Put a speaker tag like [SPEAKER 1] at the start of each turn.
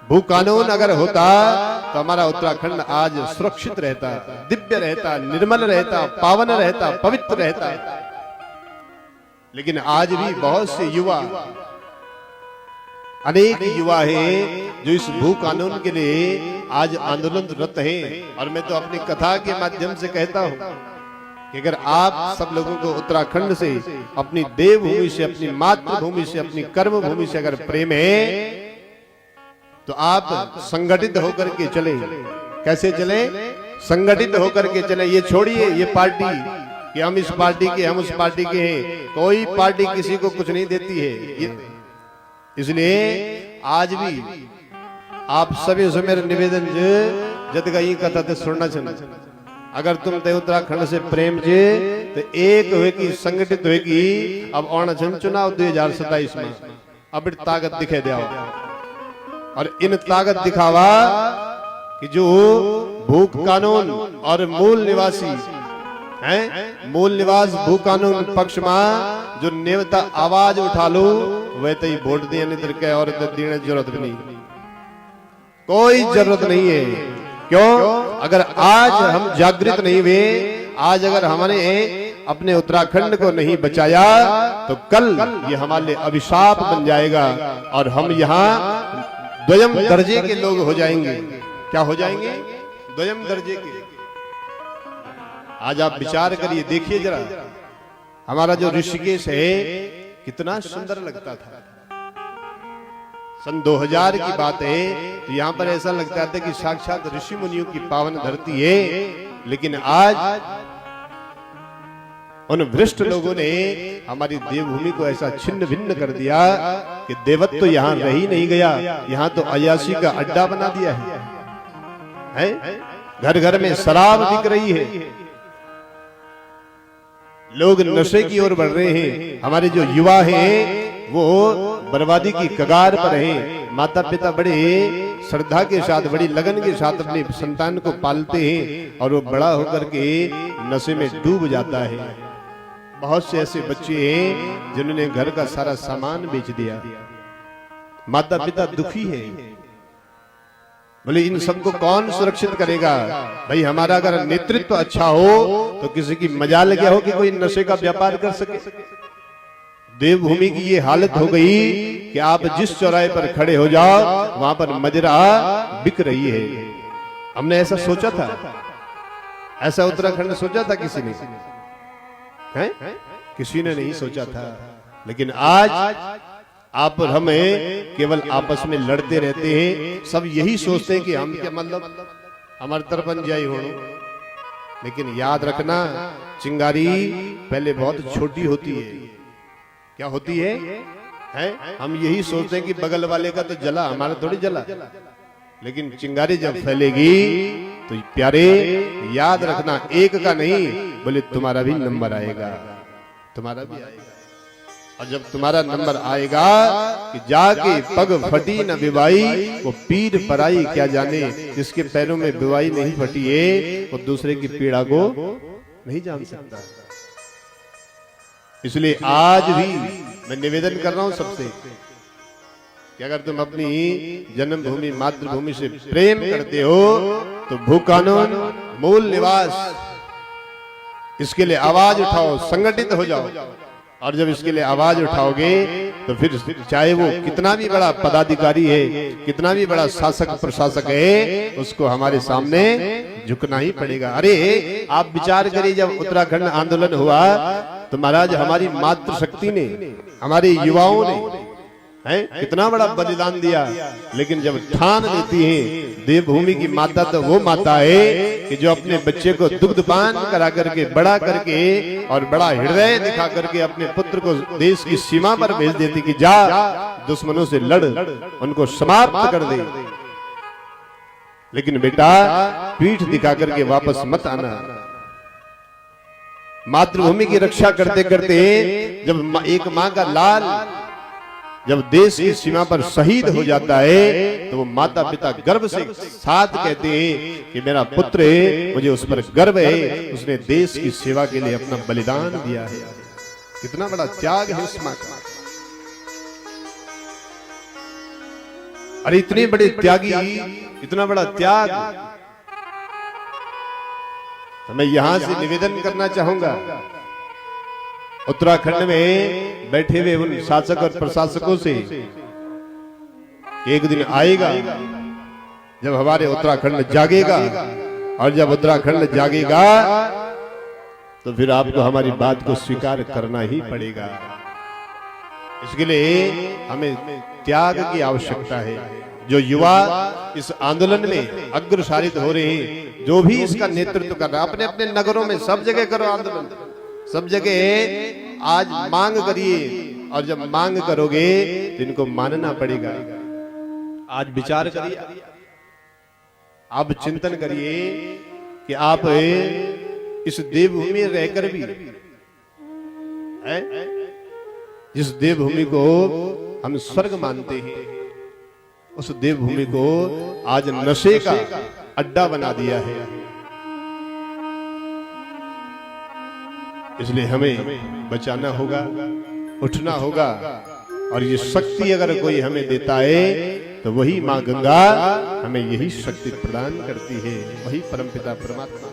[SPEAKER 1] भू कानून अगर होता तो हमारा उत्तराखंड आज सुरक्षित रहता, दिव्य रहता, निर्मल रहता, पावन रहता, पवित्र रहता। लेकिन आज भी बहुत से युवा, अनेक युवा हैं जो इस भू कानून के लिए आज आंदोलनरत हैं। और मैं तो अपनी कथा के माध्यम से कहता हूं कि अगर आप सब लोगों को उत्तराखंड से, अपनी देवभूमि से, अपनी मातृभूमि से, अपनी कर्म भूमि से अगर प्रेम है तो आप संगठित होकर के चले। कैसे चले? संगठित होकर के चले। ये छोड़िए ये पार्टी कि हम इस पार्टी के, हम उस पार्टी के हैं। कोई पार्टी किसी को कुछ नहीं देती है। इसलिए आज भी आप सभी से मेरा निवेदन जद गई कथा तो सुनना चाहिए। अगर तुम ते उत्तराखंड से प्रेम जे तो एक होगी, संगठित होगी। अब आना चुनाव 2027 में अब ताकत दिखे दिया और इन ताकत दिखावा कि जो भू कानून और मूल निवासी हैं, मूल निवास भू कानून पक्ष में जो नेवता आवाज उठा लो वह तो ही वोट दिया, नहीं तो क्या और देने जरूरत भी नहीं, कोई जरूरत नहीं है। क्यों? अगर आज हम जागृत नहीं हुए, आज अगर हमने अपने उत्तराखंड को नहीं बचाया तो कल ये हमारे लिए अभिशाप बन जाएगा और हम यहाँ द्वयम दर्जे के लोग हो जाएंगे। क्या हो जाएंगे? द्वयम दर्जे के। आज आप विचार करिए, देखिए जरा हमारा जो ऋषिकेश है कितना सुंदर लगता था। सन 2000 की बात है तो यहाँ पर ऐसा लगता था कि साक्षात ऋषि मुनियों की पावन धरती है। लेकिन आज उन भ्रष्ट लोगों ने हमारी देवभूमि को ऐसा छिन्न भिन्न कर दिया कि देवत्व तो यहाँ रह ही नहीं गया, यहाँ तो अयाशी का अड्डा बना दिया है? घर घर में शराब बिक रही है, लोग नशे की ओर बढ़ रहे हैं। हमारे जो युवा हैं वो बर्बादी की कगार पर हैं। माता पिता बड़े श्रद्धा के साथ, बड़ी लगन के साथ अपने संतान को पालते हैं और वो बड़ा होकर के नशे में डूब जाता है। बहुत से ऐसे बच्चे हैं जिन्होंने घर का सारा सामान बेच दिया। माता पिता दुखी है, बोले इन सबको कौन सुरक्षित करेगा? भाई हमारा अगर नेतृत्व अच्छा हो तो किसी की मजाल क्या हो कि कोई नशे का व्यापार कर सके। देवभूमि की ये हालत हो गई कि आप जिस चौराहे पर खड़े हो जाओ वहां पर मदिरा बिक रही है। हमने ऐसा सोचा था? ऐसा उत्तराखंड सोचा था किसी ने? है? किसी ने नहीं सोचा था। लेकिन आज आप और हमें केवल आपस में लड़ते रहते हैं। सब यही सोचते हैं कि हम क्या मतलब हमारे तरफ जाई हो। लेकिन याद रखना, चिंगारी पहले बहुत छोटी होती है। क्या होती है? हम यही सोचते हैं कि बगल वाले का तो जला, हमारा थोड़ी जला। लेकिन चिंगारी जब फैलेगी तो प्यारे याद रखना, एक का नहीं बोले तुम्हारा भी नंबर आएगा, तुम्हारा भी आएगा। और जब तुम्हारा नंबर आएगा कि जाके पग फटी न बिवाई, वो पीर पराई क्या जाने। जिसके पैरों में बिवाई नहीं फटी है वो दूसरे की पीड़ा को नहीं जान सकता। इसलिए आज भी मैं निवेदन कर रहा हूं सबसे कि अगर तुम अपनी जन्मभूमि मातृभूमि से प्रेम करते हो तो भू कानून, मूल निवास, इसके लिए आवाज उठाओ, संगठित हो जाओ। और जब इसके लिए आवाज उठाओगे तो फिर चाहे वो कितना भी बड़ा पदाधिकारी है, कितना भी बड़ा शासक प्रशासक है, उसको हमारे सामने झुकना ही पड़ेगा। अरे आप विचार करिए, जब उत्तराखंड आंदोलन हुआ तो महाराज हमारी मातृशक्ति ने, हमारे युवाओं ने कितना बड़ा बलिदान दिया। लेकिन जब ठान लेती है देवभूमि की माता, तो वो माता है कि जो अपने बच्चे को दुग्धपान करा करके, बड़ा करके और बड़ा हृदय दिखा करके अपने पुत्र को देश की सीमा पर भेज देती कि जा दुश्मनों से लड़, उनको समाप्त कर दे। लेकिन बेटा पीठ दिखा करके वापस मत आना। मातृभूमि की रक्षा करते करते जब एक माँ का लाल जब देश की सीमा पर शहीद हो जाता है तो वो माता पिता गर्व से साथ कहते हैं कि मेरा पुत्र है, मुझे उस पर गर्व है, उसने देश की सेवा के लिए अपना बलिदान दिया है। कितना बड़ा त्याग है उस माँ का। अरे इतने बड़े त्यागी, इतना बड़ा त्याग, तो मैं यहां से निवेदन करना चाहूंगा उत्तराखंड में बैठे हुए उन शासक और प्रशासकों से, एक दिन आएगा जब हमारे उत्तराखंड जागेगा, और जब उत्तराखंड जागेगा तो फिर आपको हमारी बात को स्वीकार करना ही पड़ेगा। इसके लिए हमें त्याग की आवश्यकता है। जो युवा इस आंदोलन में अग्रसारित हो रहे हैं, जो भी इसका नेतृत्व कर रहा है, अपने अपने नगरों में सब जगह करो आंदोलन, सब जगह आज मांग करिए, और जब मांग करोगे तो इनको मानना पड़ेगा। आज विचार करिए, आप चिंतन करिए कि आप इस देवभूमि में रहकर भी, जिस देवभूमि को हम स्वर्ग मानते हैं, उस देवभूमि को आज नशे का अड्डा बना दिया है। इसलिए हमें बचाना होगा, उठना होगा, और ये शक्ति अगर कोई हमें देता है तो वही मां गंगा हमें यही शक्ति प्रदान करती है, वही परमपिता परमात्मा।